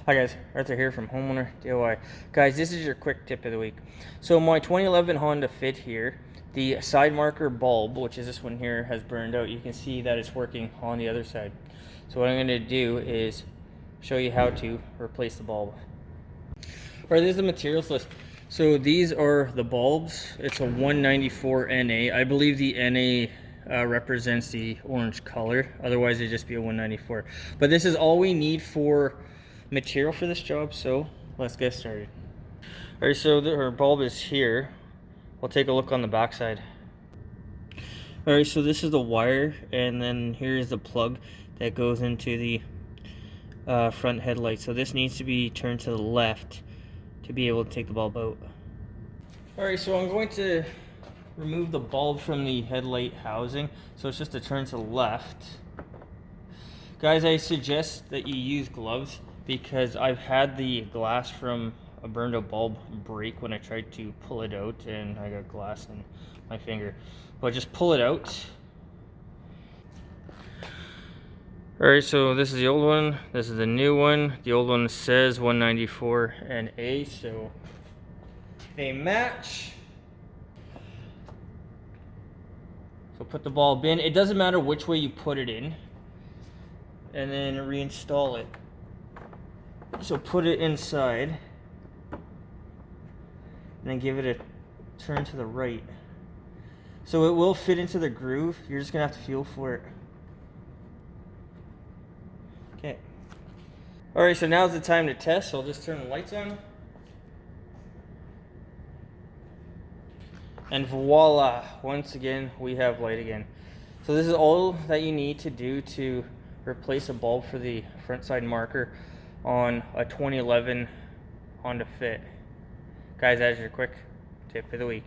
Hi guys, Arthur here from Homeowner DIY. Guys, this is your quick tip of the week. So my 2011 Honda Fit here, the side marker bulb, which is this one here, has burned out. You can see that it's working on the other side. So what I'm going to do is show you how to replace the bulb. Alright, this is the materials list. So these are the bulbs. It's a 194 NA. I believe the NA represents the orange color. Otherwise it'd just be a 194. But this is all we need for material for this job, so let's get started. Alright, so our bulb is here. We'll take a look on the back side. Alright, so this is the wire, and then here's the plug that goes into the front headlight. So this needs to be turned to the left to be able to take the bulb out. Alright, so I'm going to remove the bulb from the headlight housing. So it's just to turn to the left. Guys, I suggest that you use gloves because I've had the glass from a burned out bulb break when I tried to pull it out, and I got glass in my finger. But just pull it out. Alright, so this is the old one, this is the new one. The old one says 194 NA, so they match. So put the bulb in. It doesn't matter which way you put it in. And then reinstall it. So put it inside. And then give it a turn to the right. So it will fit into the groove. You're just going to have to feel for it. Okay. Alright, so now's the time to test. So I'll just turn the lights on. And voila, once again, we have light again. So this is all that you need to do to replace a bulb for the front side marker on a 2011 Honda Fit. Guys, that's your quick tip of the week.